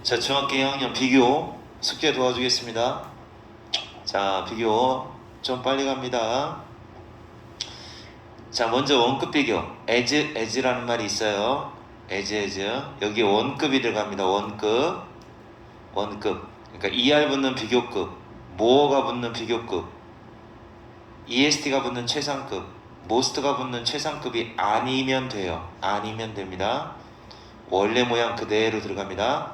자, 중학교 2학년 비교 숙제 도와주겠습니다. 자, 비교 좀 빨리 갑니다. 자, 먼저 원급 비교. as라는 말이 있어요. as. 여기 원급이 들어갑니다. 원급. 그러니까 er 붙는 비교급, more가 붙는 비교급, est가 붙는 최상급, most가 붙는 최상급이 아니면 돼요. 아니면 됩니다. 원래 모양 그대로 들어갑니다.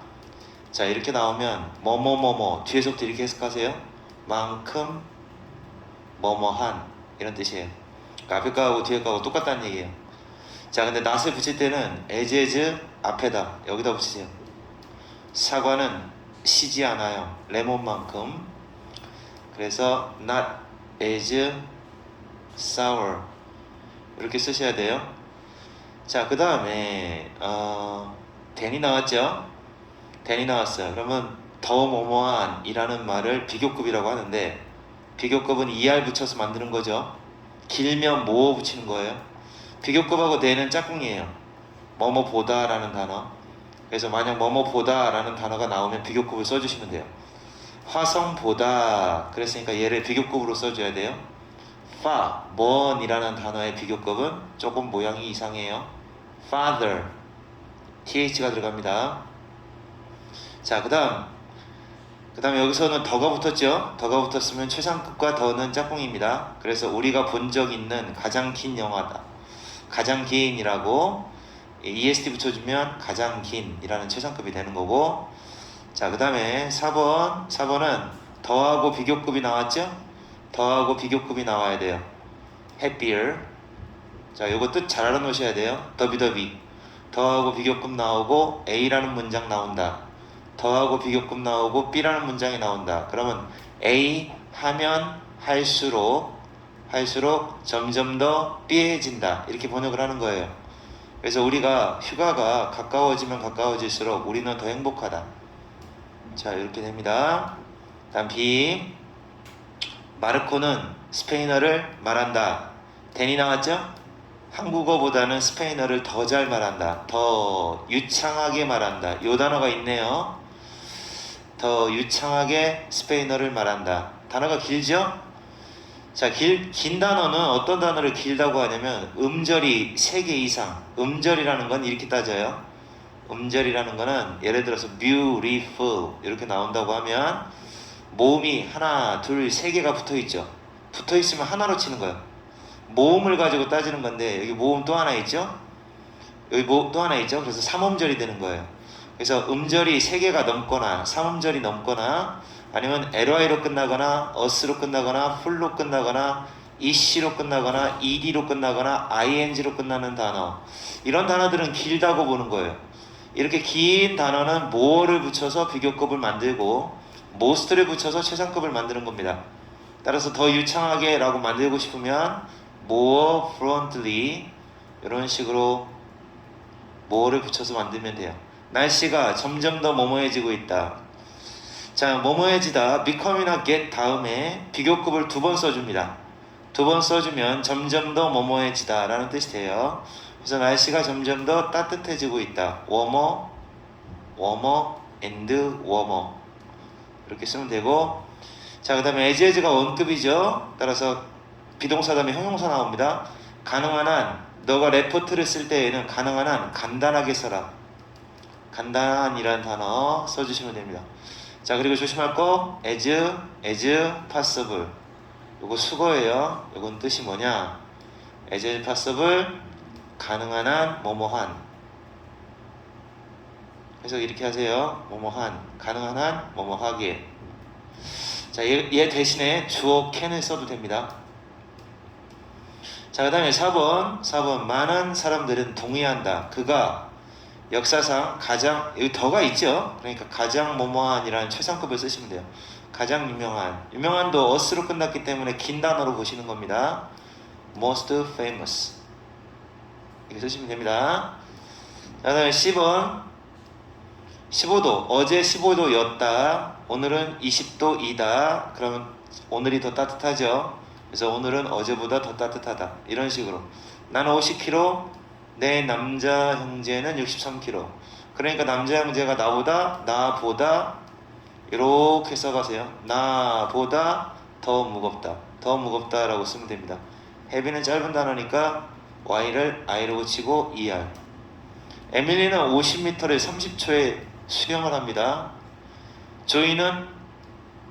자, 이렇게 나오면 뭐뭐뭐뭐 뒤에서부터 이렇게 해석하세요. 만큼 뭐뭐한 이런 뜻이에요. 그러니까 앞에 거하고 뒤에 거하고 똑같다는 얘기예요. 자, 근데 not을 붙일 때는 as 앞에다 여기다 붙이세요. 사과는 시지 않아요. 레몬만큼. 그래서 not as sour 이렇게 쓰셔야 돼요. 자, 그 다음에 than이 나왔죠? than이 나왔어요. 그러면 더 뭐뭐한 이라는 말을 비교급이라고 하는데, 비교급은 er 붙여서 만드는 거죠. 길면 뭐 붙이는 거예요. 비교급하고 than은 짝꿍이에요. 뭐뭐보다 라는 단어. 그래서 만약 뭐뭐보다 라는 단어가 나오면 비교급을 써주시면 돼요. 화성보다 그랬으니까 얘를 비교급으로 써줘야 돼요. 먼이라는 단어의 비교급은 조금 모양이 이상해요. father th가 들어갑니다. 자, 그 다음 여기서는 더가 붙었죠. 더가 붙었으면 최상급과 더는 짝꿍입니다. 그래서 우리가 본 적 있는 가장 긴 영화다. 가장 긴이라고 est 붙여주면 가장 긴이라는 최상급이 되는 거고. 자, 그 다음에 4번은 더하고 비교급이 나왔죠. 더하고 비교급이 나와야 돼요. happier. 자, 요거 뜻 잘 알아놓으셔야 돼요. 더비더비. 더하고 비교급 나오고 A라는 문장 나온다. 더하고 비교급 나오고 B라는 문장이 나온다. 그러면 A 하면 할수록 점점 더 B해진다. 이렇게 번역을 하는 거예요. 그래서 우리가 휴가가 가까워지면 가까워질수록 우리는 더 행복하다. 자, 이렇게 됩니다. 다음 B. 마르코는 스페인어를 말한다. 댄이 나왔죠? 한국어보다는 스페인어를 더 잘 말한다. 더 유창하게 말한다. 요 단어가 있네요. 더 유창하게 스페인어를 말한다. 단어가 길죠? 자, 긴 단어는 어떤 단어를 길다고 하냐면 음절이 3개 이상. 음절이라는 건 이렇게 따져요. 음절이라는 거는 예를 들어서 beautiful 이렇게 나온다고 하면 모음이 하나, 둘, 3개가 붙어있죠. 붙어있으면 하나로 치는 거예요. 모음을 가지고 따지는 건데 여기 모음 또 하나 있죠? 여기 모음 또 하나 있죠? 그래서 3음절이 되는 거예요. 그래서 음절이 3개가 넘거나 3음절이 넘거나 아니면 ly로 끝나거나 us로 끝나거나 full로 끝나거나 ish로 끝나거나 ed로 끝나거나 ing로 끝나는 단어, 이런 단어들은 길다고 보는 거예요. 이렇게 긴 단어는 more를 붙여서 비교급을 만들고 most를 붙여서 최상급을 만드는 겁니다. 따라서 더 유창하게 라고 만들고 싶으면 more fluently 이런 식으로 more를 붙여서 만들면 돼요. 날씨가 점점 더 뭐뭐해지고 있다. 자, 뭐뭐해지다 become이나 get 다음에 비교급을 2번 써줍니다. 2번 써주면 점점 더 뭐뭐해지다 라는 뜻이 돼요. 그래서 날씨가 점점 더 따뜻해지고 있다. warmer and warmer 이렇게 쓰면 되고. 자, 그 다음에 as가 원급이죠. 따라서 비동사 다음에 형용사 나옵니다. 가능한 한, 너가 레포트를 쓸 때에는 가능한 한 간단하게 써라. 간단이라는 단어 써주시면 됩니다. 자, 그리고 조심할 거 as possible. 요거 수거예요. 요건 뜻이 뭐냐? as possible 가능한 한 뭐뭐한. 그래서 이렇게 하세요. 뭐뭐한, 가능한 한 뭐뭐하게. 자, 얘 대신에 주어 can을 써도 됩니다. 자, 그 다음에 4번 많은 사람들은 동의한다. 그가 역사상 가장, 여기 더가 있죠. 그러니까 가장 뭐뭐한이라는 최상급을 쓰시면 돼요. 가장 유명한도 us로 끝났기 때문에 긴 단어로 보시는 겁니다. most famous 이렇게 쓰시면 됩니다. 자, 그 다음에 10번 15도. 어제 15도였다. 오늘은 20도이다. 그러면 오늘이 더 따뜻하죠. 그래서 오늘은 어제보다 더 따뜻하다. 이런 식으로. 나는 50kg, 내 남자 형제는 63kg. 그러니까 남자 형제가 나보다 이렇게 써가세요. 나보다 더 무겁다. 더 무겁다라고 쓰면 됩니다. heavy는 짧은 단어니까 y를 i로 붙이고 er. 에밀리는 50m를 30초에 수영을 합니다. 조이는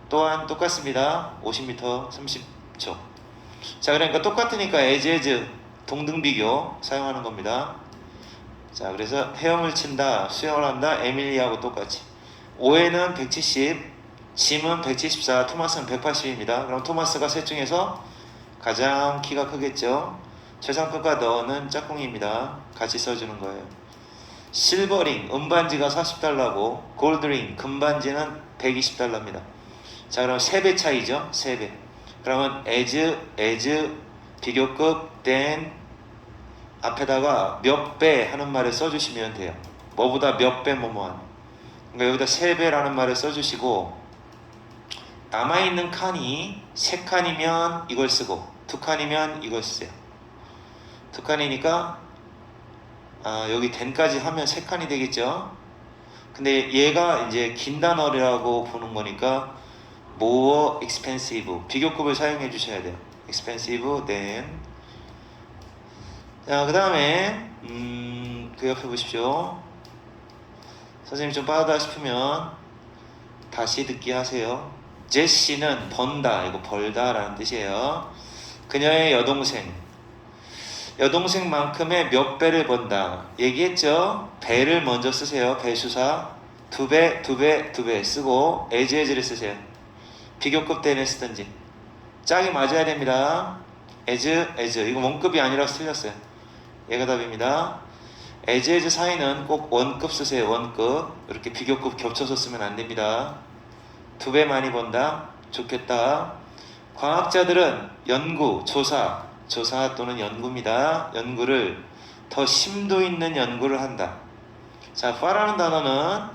또한 똑같습니다. 50m 30초. 자, 그러니까 똑같으니까 as 동등 비교 사용하는 겁니다. 자, 그래서 헤엄을 친다, 수영을 한다, 에밀리하고 똑같이. 오해는 170, 짐은 174, 토마스는 180입니다. 그럼 토마스가 셋 중에서 가장 키가 크겠죠. 최상급과 너는 짝꿍입니다. 같이 써주는 거예요. 실버링, 은반지가 40달러고 골드링, 금반지는 120달러입니다. 자, 그럼 3배 차이죠. 3배. 그러면 as, 비교급, then 앞에다가 몇 배 하는 말을 써주시면 돼요. 뭐보다 몇 배 뭐뭐한. 그러니까 여기다 3배라는 말을 써주시고, 남아있는 칸이 3칸이면 이걸 쓰고 2칸이면 이걸 쓰세요. 2칸이니까 여기 then까지 하면 3칸이 되겠죠. 근데 얘가 이제 긴 단어라고 보는 거니까 more expensive, 비교급을 사용해 주셔야 돼요. expensive, then. 자, 그 다음에 그 옆에 보십시오. 선생님 좀 빠르다 싶으면 다시 듣기 하세요. 제시는 번다, 이거 벌다 라는 뜻이에요. 그녀의 여동생만큼의 몇 배를 번다. 얘기했죠? 배를 먼저 쓰세요. 배수사 2배, 2배, 2배 쓰고 as를 쓰세요. 비교급 때는 쓰든지. 짝이 맞아야 됩니다. as. 이거 원급이 아니라서 틀렸어요. 얘가 답입니다. as 사이는 꼭 원급 쓰세요. 원급. 이렇게 비교급 겹쳐서 쓰면 안 됩니다. 2배 많이 번다. 좋겠다. 과학자들은 연구, 조사 또는 연구입니다. 연구를 더 심도 있는 연구를 한다. 자, far라는 단어는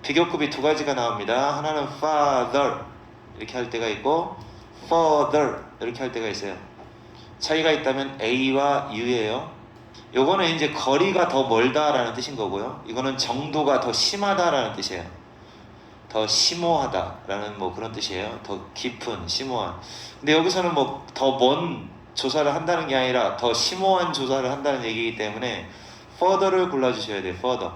비교급이 2가지가 나옵니다. 하나는 father 이렇게 할 때가 있고 further 이렇게 할 때가 있어요. 차이가 있다면 A와 U예요. 요거는 이제 거리가 더 멀다라는 뜻인 거고요. 이거는 정도가 더 심하다라는 뜻이에요. 더 심오하다라는 뭐 그런 뜻이에요. 더 깊은, 심오한. 근데 여기서는 뭐 더 먼 조사를 한다는 게 아니라 더 심오한 조사를 한다는 얘기이기 때문에 further를 골라주셔야 돼요. further.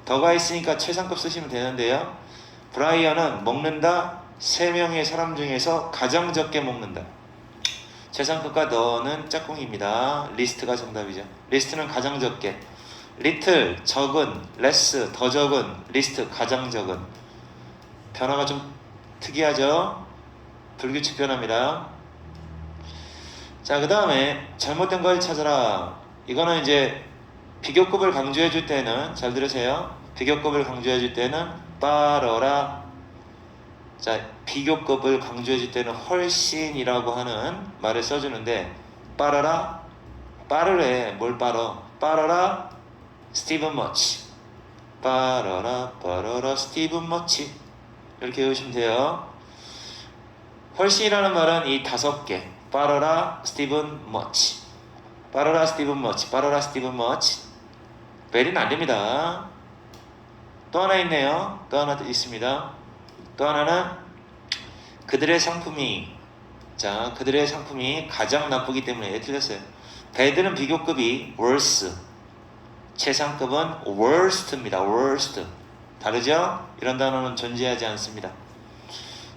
더가 있으니까 최상급 쓰시면 되는데요. 브라이언은 먹는다. 3명의 사람 중에서 가장 적게 먹는다. 최상급과 너는 짝꿍입니다. 리스트가 정답이죠. 리스트는 가장 적게. little 적은, less 더 적은, 리스트 가장 적은. 변화가 좀 특이하죠? 불규칙 변화입니다. 자, 그 다음에 잘못된 걸 찾아라. 이거는 이제 비교급을 강조해 줄 때는, 잘 들으세요. 비교급을 강조해 줄 때는 빠르라. 자, 비교급을 강조해 줄 때는 훨씬이라고 하는 말을 써주는데, 빠르라, 빠르래. 뭘 빠르? 빠르라 스티븐 머치. 빠르라 스티븐 머치. 이렇게 외우시면 돼요. 훨씬이라는 말은 이 5개. 빠르라 스티븐 머치. 빠르라 스티븐 머치. 빠르라 스티븐 머치. 베리는 안 됩니다. 또 하나 있네요. 또 하나 있습니다. 또 하나는 그들의 상품이, 자, 그들의 상품이 가장 나쁘기 때문에 틀렸어요. 배드는 비교급이 worse, 최상급은 worst입니다. worst. 다르죠? 이런 단어는 존재하지 않습니다.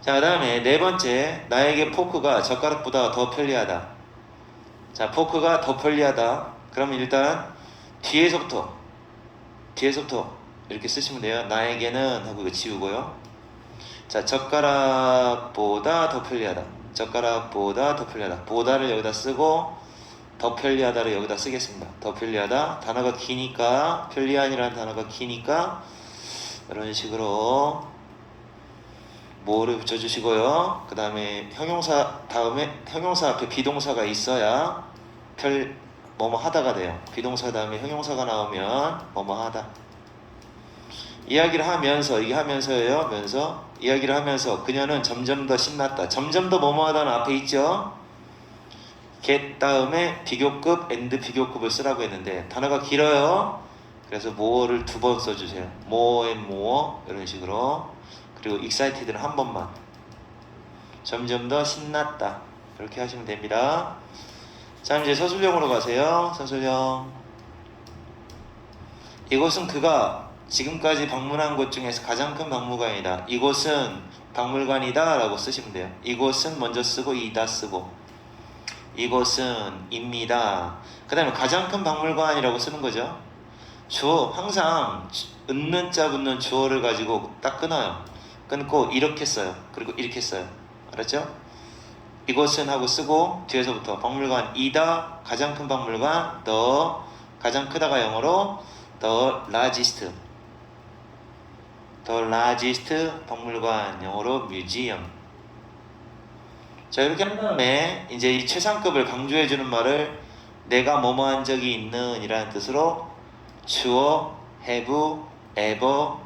자, 그 다음에 4번째, 나에게 포크가 젓가락보다 더 편리하다. 자, 포크가 더 편리하다. 그럼 일단 뒤에서부터 이렇게 쓰시면 돼요. 나에게는 하고 이거 지우고요. 자, 젓가락보다 더 편리하다. 젓가락보다 더 편리하다. 보다를 여기다 쓰고 더 편리하다를 여기다 쓰겠습니다. 더 편리하다. 단어가 기니까, 편리한이라는 단어가 기니까 이런 식으로 뭐를 붙여주시고요. 그 다음에 형용사 다음에 형용사 앞에 비동사가 있어야 뭐뭐 하다가 돼요. 비동사 다음에 형용사가 나오면 뭐뭐 하다. 이야기를 하면서, 이게 하면서예요. 이야기를 하면서 그녀는 점점 더 신났다. 점점 더 뭐뭐 하다는 앞에 있죠. get 다음에 비교급 and 비교급을 쓰라고 했는데 단어가 길어요. 그래서 more를 2번 써주세요. more and more 이런 식으로. 그리고 excited는 한 번만. 점점 더 신났다. 이렇게 하시면 됩니다. 자, 이제 서술형으로 가세요. 서술형. 이곳은 그가 지금까지 방문한 곳 중에서 가장 큰 박물관이다. 이곳은 박물관이다 라고 쓰시면 돼요. 이곳은 먼저 쓰고 이다 쓰고, 이곳은 입니다. 그 다음에 가장 큰 박물관이라고 쓰는 거죠. 주어, 항상 은는 자 붙는 주어를 가지고 딱 끊어요. 끊고 이렇게 써요. 그리고 이렇게 써요. 알았죠? 이곳은 하고 쓰고 뒤에서부터 박물관이다, 가장 큰 박물관, the, 가장 크다가 영어로 the largest, the largest 박물관, 영어로 museum. 자, 이렇게 한 다음에 이제 이 최상급을 강조해주는 말을 내가 뭐뭐 한 적이 있는 이라는 뜻으로 주어, have, ever,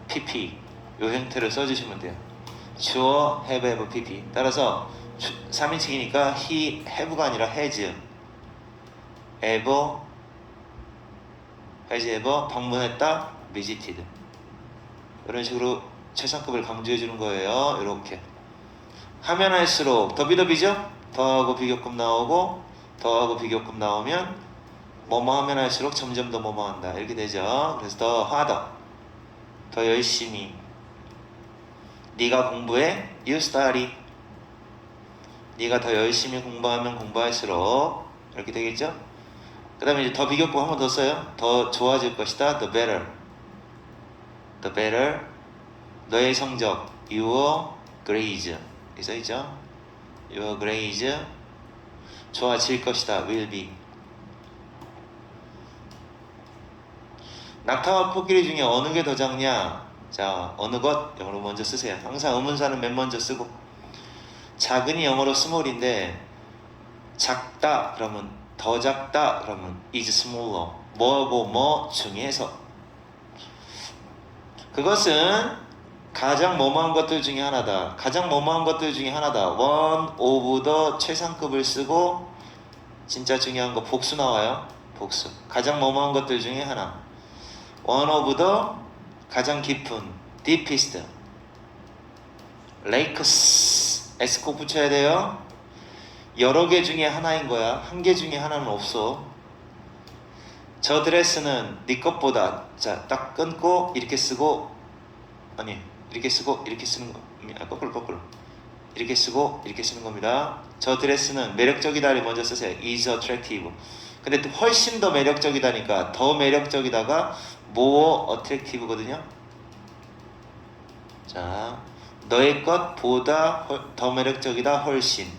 pp 요 형태를 써주시면 돼요. 주어, have, ever, pp. 따라서 3인칭이니까 he, have가 아니라 has, ever, 방문했다, visited. 이런 식으로 최상급을 강조해주는 거예요. 이렇게 하면 할수록 더비더비죠? 더하고 비교급 나오고, 더하고 비교급 나오면 뭐뭐 하면 할수록 점점 더 뭐뭐 한다 이렇게 되죠. 그래서 더 harder, 더 열심히. 네가 공부해, you study. 네가 더 열심히 공부하면 공부할수록 이렇게 되겠죠. 그 다음에 이제 더 비교급 한 번 더 써요. 더 좋아질 것이다, the better, the better. 너의 성적, your grades 이 써있죠. your grades 좋아질 것이다, will be. 낙타와 코끼리 중에 어느 게 더 작냐? 자, 어느 것 영어로 먼저 쓰세요. 항상 의문사는 맨 먼저 쓰고, 작은이 영어로 small인데 작다 그러면 더 작다 그러면 is smaller. 뭐하고 뭐 중에서. 그것은 가장 뭐뭐한 것들 중에 하나다. 가장 뭐뭐한 것들 중에 하나다. one of the 최상급을 쓰고 진짜 중요한 거 복수 나와요. 복수. 가장 뭐뭐한 것들 중에 하나. one of the 가장 깊은 deepest. lakes s 꼭 붙여야 돼요. 여러 개 중에 하나인 거야. 한 개 중에 하나는 없어. 저 드레스는 네 것보다, 자, 딱 끊고 이렇게 쓰고, 아니 이렇게 쓰고 이렇게 쓰는 거, 거꾸로 이렇게 쓰고 이렇게 쓰는 겁니다. 저 드레스는 매력적이다를 먼저 쓰세요. is attractive. 근데 또 훨씬 더 매력적이다니까 더 매력적이다가 more attractive거든요. 자, 너의 것보다 더 매력적이다. 훨씬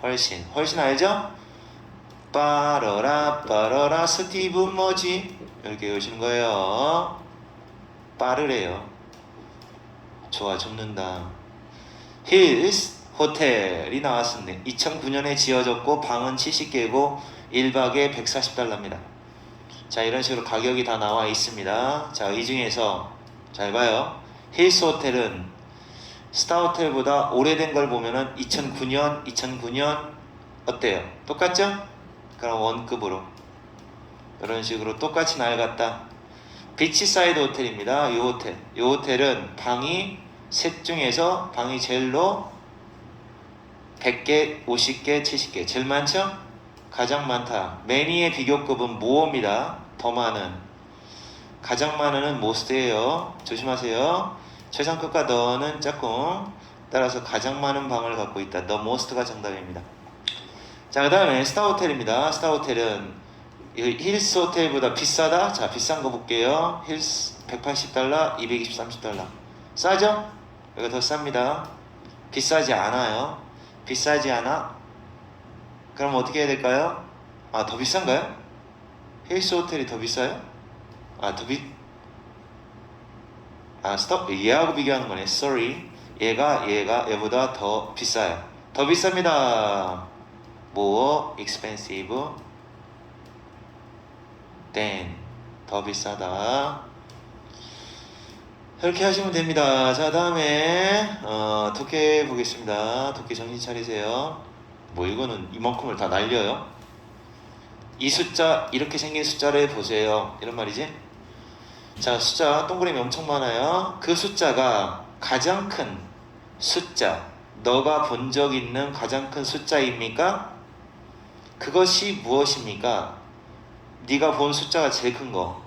알죠? 빠러라 스티브 뭐지? 이렇게 외우시는 거예요. 빠르래요. 좋아 죽는다. 힐스 호텔이 나왔습니다. 2009년에 지어졌고 방은 70개고 1박에 140달러입니다. 자, 이런 식으로 가격이 다 나와 있습니다. 자, 이 중에서 잘 봐요. 힐스 호텔은 스타 호텔보다 오래된 걸 보면은 2009년 어때요? 똑같죠? 그럼 원급으로 이런 식으로 똑같이 낡았다. 비치사이드 호텔입니다. 이 호텔은 방이 셋 중에서 방이 제일로 100개, 50개, 70개 제일 많죠? 가장 많다. many의 비교급은 more입니다. 더 많은. 가장 많은은 most예요. 조심하세요. 최상급과 the는 짝꿍. 따라서 가장 많은 방을 갖고 있다. the most가 정답입니다. 자, 그 다음에 스타 호텔입니다. 스타 호텔은 힐스 호텔보다 비싸다. 자, 비싼 거 볼게요. 힐스 180달러, 220, 30달러. 싸죠? 이거 더 쌉니다. 비싸지 않아요. 비싸지 않아? 그럼 어떻게 해야 될까요? 아, 더 비싼가요? 힐스 호텔이 더 비싸요? 스톱. 얘하고 비교하는 거네. Sorry. 얘보다 더 비싸요. 더 비쌉니다. more expensive than. 더 비싸다. 이렇게 하시면 됩니다. 자, 다음에 독해 보겠습니다. 독해 정신 차리세요. 뭐 이거는 이만큼을 다 날려요. 이 숫자 이렇게 생긴 숫자를 보세요. 이런 말이지. 자, 숫자 동그라미 엄청 많아요. 그 숫자가 가장 큰 숫자, 너가 본 적 있는 가장 큰 숫자입니까? 그것이 무엇입니까? 네가 본 숫자가 제일 큰 거.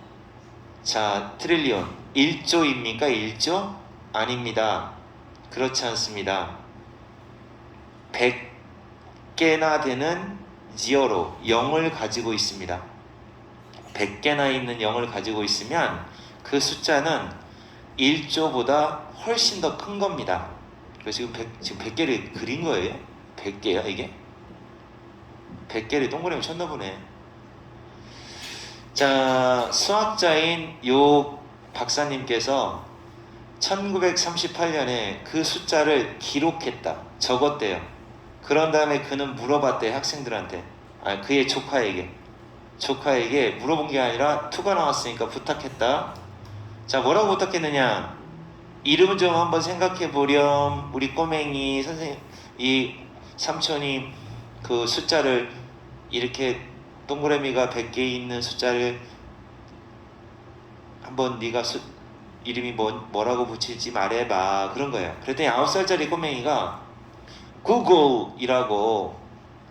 자, 트릴리온 1조입니까? 1조? 아닙니다. 그렇지 않습니다. 100개나 되는 지어로 0을 가지고 있습니다. 100개나 있는 0을 가지고 있으면 그 숫자는 1조보다 훨씬 더 큰 겁니다. 그래서 지금 100개를 그린 거예요? 100개야 이게? 100개를 동그라미 쳤나 보네. 자, 수학자인 요 박사님께서 1938년에 그 숫자를 기록했다. 적었대요. 그런 다음에 그는 물어봤대, 학생들한테. 그의 조카에게 물어본 게 아니라 투가 나왔으니까 부탁했다. 자, 뭐라고 부탁했느냐? 이름 좀 한번 생각해 보렴. 우리 꼬맹이 선생님, 이 삼촌이 그 숫자를 이렇게 동그라미가 100개 있는 숫자를 한번 네가 이름이 뭐라고 붙일지 말해봐. 그런 거예요. 그랬더니 9살짜리 꼬맹이가 구글이라고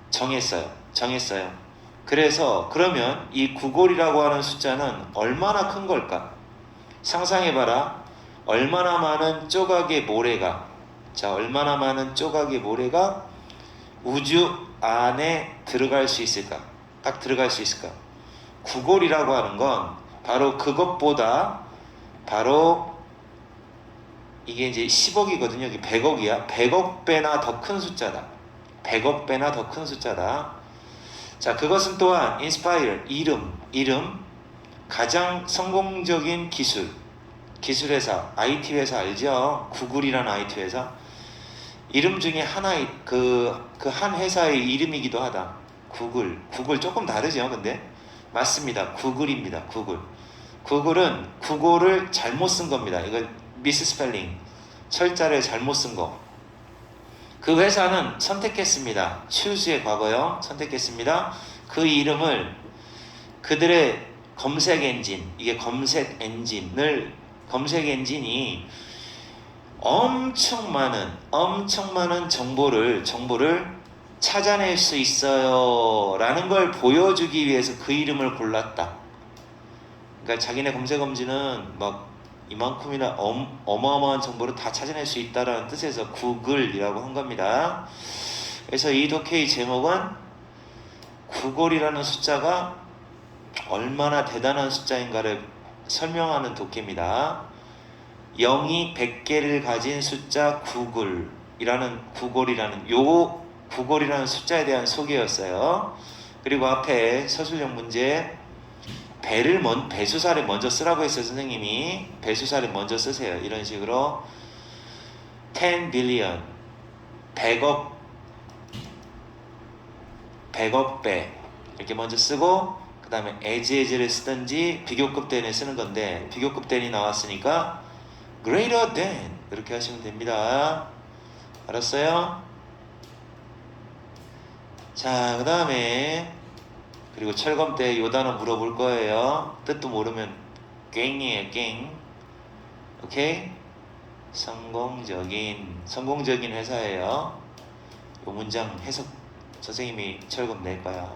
정했어요. 그래서 그러면 이 구글이라고 하는 숫자는 얼마나 큰 걸까? 상상해봐라. 얼마나 많은 조각의 모래가 우주 안에 들어갈 수 있을까? 딱 들어갈 수 있을까? 구글이라고 하는 건 바로 그것보다 바로 이게 이제 10억이거든요. 여기 100억이야. 100억 배나 더 큰 숫자다. 100억 배나 더 큰 숫자다. 자, 그것은 또한 인스파이어, 이름, 가장 성공적인 기술회사, IT 회사 알죠? 구글이라는 IT 회사. 이름 중에 하나의 그 한 회사의 이름이기도 하다. 구글 조금 다르죠, 근데 맞습니다. 구글입니다. 구글은 국어를 잘못 쓴 겁니다. 이거 미스스펠링, 철자를 잘못 쓴 거. 그 회사는 선택했습니다. choose의 과거형 선택했습니다. 그 이름을 그들의 검색 엔진이 엄청 많은 정보를 찾아낼 수 있어요 라는 걸 보여주기 위해서 그 이름을 골랐다. 그러니까 자기네 검색 엔진은 막 이만큼이나 어마어마한 정보를 다 찾아낼 수 있다라는 뜻에서 구글이라고 한 겁니다. 그래서 이 독해의 제목은 구글이라는 숫자가 얼마나 대단한 숫자인가를 설명하는 독해입니다. 0이 100개를 가진 숫자 구글이라는 숫자에 대한 소개였어요. 그리고 앞에 서술형 문제 배수사를 먼저 쓰라고 했어요. 선생님이 배수사를 먼저 쓰세요. 이런 식으로 10 billion 100억 배 이렇게 먼저 쓰고 그 다음에 as를 쓰든지 비교급된을 쓰는 건데 비교급된이 나왔으니까 greater than 이렇게 하시면 됩니다. 알았어요? 자, 그 다음에 그리고 철검 때 요 단어 물어볼 거예요. 뜻도 모르면 깽이에요. 깽. 오케이? 성공적인 회사예요. 요 문장 해석 선생님이 철검 낼 거야.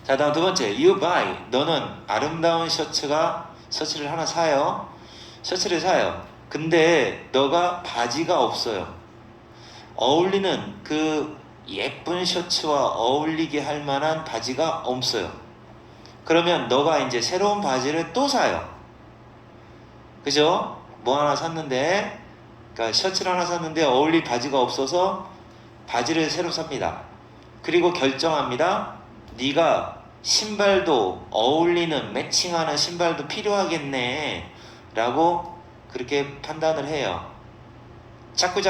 자, 다음 두 번째. You buy. 너는 아름다운 셔츠를 하나 사요. 셔츠를 사요. 근데 너가 바지가 없어요. 어울리는 그 예쁜 셔츠와 어울리게 할 만한 바지가 없어요. 그러면 너가 이제 새로운 바지를 또 사요. 그죠? 뭐 하나 샀는데, 그러니까 셔츠를 하나 샀는데 어울릴 바지가 없어서 바지를 새로 삽니다. 그리고 결정합니다. 네가 신발도 어울리는 매칭하는 신발도 필요하겠네 라고 그렇게 판단을 해요. 자꾸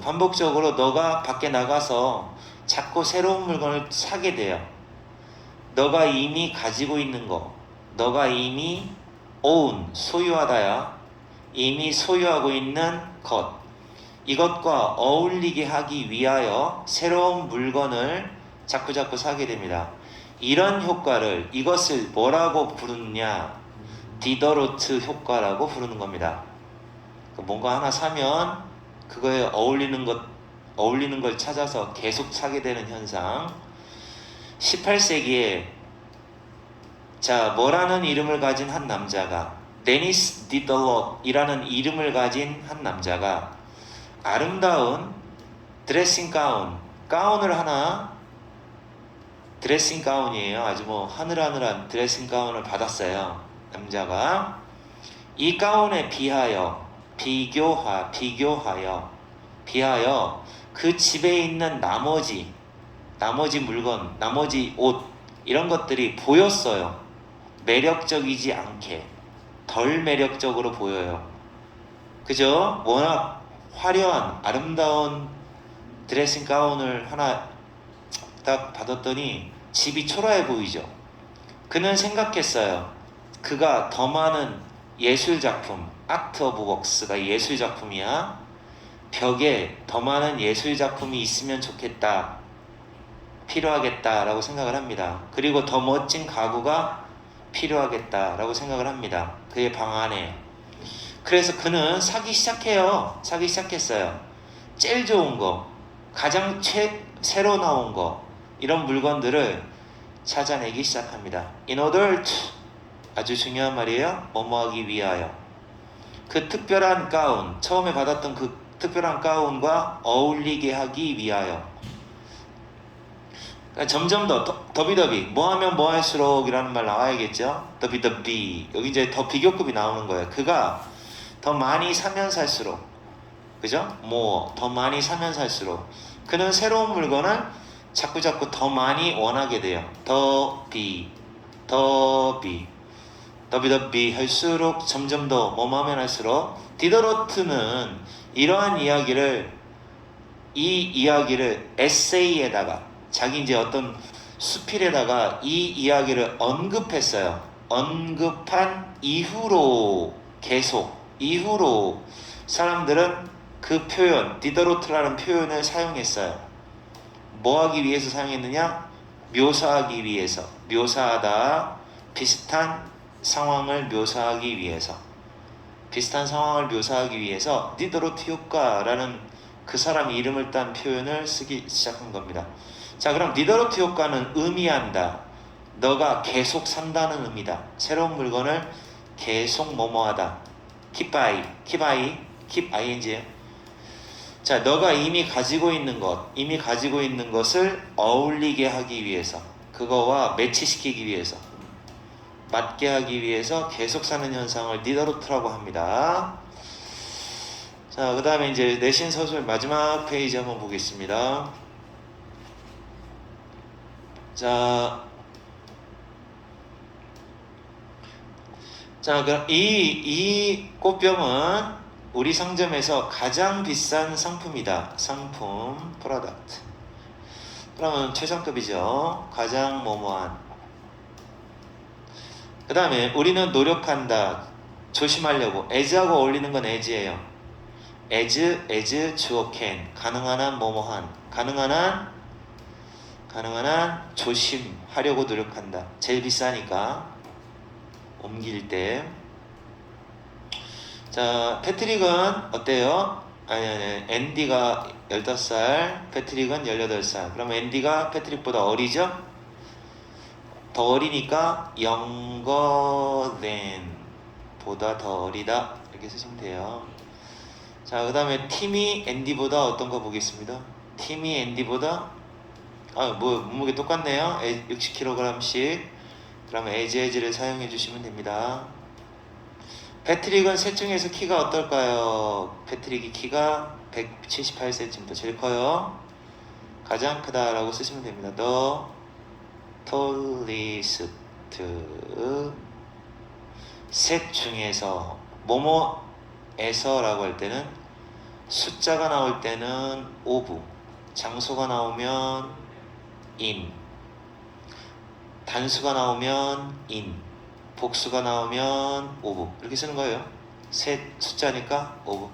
반복적으로 너가 밖에 나가서 자꾸 새로운 물건을 사게 돼요. 너가 이미 가지고 있는 거, 너가 이미 소유하다야. 이미 소유하고 있는 것, 이것과 어울리게 하기 위하여 새로운 물건을 자꾸 사게 됩니다. 이런 효과를 이것을 뭐라고 부르느냐? 디더로트 효과라고 부르는 겁니다. 뭔가 하나 사면 그거에 어울리는 걸 찾아서 계속 사게 되는 현상. 18세기에 뭐라는 이름을 가진 한 남자가 데니스 디더롯이라는 이름을 가진 한 남자가 아름다운 드레싱 가운을 하나 드레싱 가운이에요. 아주 하늘하늘한 드레싱 가운을 받았어요. 남자가 이 가운에 비교하여 그 집에 있는 나머지 물건, 나머지 옷 이런 것들이 보였어요. 매력적이지 않게 덜 매력적으로 보여요. 그죠? 워낙 화려한 아름다운 드레싱 가운을 하나 딱 받았더니 집이 초라해 보이죠. 그는 생각했어요. 그가 더 많은 예술작품, 아트 오브 웍스가 예술작품이야. 벽에 더 많은 예술작품이 있으면 좋겠다. 필요하겠다라고 생각을 합니다. 그리고 더 멋진 가구가 필요하겠다라고 생각을 합니다. 그의 방 안에. 그래서 그는 사기 시작했어요. 제일 좋은 거, 가장 새로 나온 거, 이런 물건들을 찾아내기 시작합니다. In order to, 아주 중요한 말이에요. 뭐뭐하기 위하여. 그 특별한 가운, 처음에 받았던 그 특별한 가운과 어울리게 하기 위하여. 그러니까 점점 더 더비더비, 뭐하면 뭐할수록 이라는 말 나와야겠죠. 더비더비, 여기 이제 더 비교급이 나오는 거예요. 그가 더 많이 사면 살수록, 그죠? 더 많이 사면 살수록 그는 새로운 물건을 자꾸 더 많이 원하게 돼요. 더비 할수록 점점 더 뭐하면 할수록. 디더로트는 이러한 이 이야기를 에세이에다가 자기 이제 어떤 수필에다가 이 이야기를 언급했어요. 언급한 이후로 사람들은 그 표현, 디더로트라는 표현을 사용했어요. 뭐 하기 위해서 사용했느냐? 묘사하기 위해서. 묘사하다. 비슷한 상황을 묘사하기 위해서. 디더로트 효과라는 그 사람 이름을 딴 표현을 쓰기 시작한 겁니다. 자, 그럼 디더로트 효과는 의미한다. 너가 계속 산다는 의미다. 새로운 물건을 계속 뭐뭐하다. keep ing예요. 자, 너가 이미 가지고 있는 것을 어울리게 하기 위해서, 그거와 매치시키기 위해서, 맞게 하기 위해서 계속 사는 현상을 디더로트라고 합니다. 자, 그 다음에 이제 내신 서술 마지막 페이지 한번 보겠습니다. 자, 그럼 이 꽃병은 우리 상점에서 가장 비싼 상품이다. 상품, 프로덕트. 그러면 최상급이죠. 가장 뭐뭐한. 그 다음에 우리는 노력한다. 조심하려고. as하고 어울리는 건 as예요. as, 주어 can. 가능한 한 뭐뭐한. 가능한 한 조심하려고 노력한다. 제일 비싸니까. 옮길 때. 자, 패트릭은 어때요? 아니, 앤디가 15살, 패트릭은 18살. 그럼 앤디가 패트릭보다 어리죠? 더 어리니까 younger than, 보다 더 어리다. 이렇게 쓰시면 돼요. 자, 그 다음에 팀이 앤디보다 어떤 거 보겠습니다. 팀이 앤디보다 몸무게 똑같네요. 60kg씩. 그러면 as를 사용해 주시면 됩니다. 패트릭은 셋 중에서 키가 어떨까요? 패트릭이 키가 178cm, 제일 커요. 가장 크다라고 쓰시면 됩니다. The tallest. 셋 중에서, 뭐뭐에서라고 할 때는 숫자가 나올 때는 of, 장소가 나오면 in, 단수가 나오면 in, 복수가 나오면 of, 이렇게 쓰는 거예요. 셋 숫자니까 of.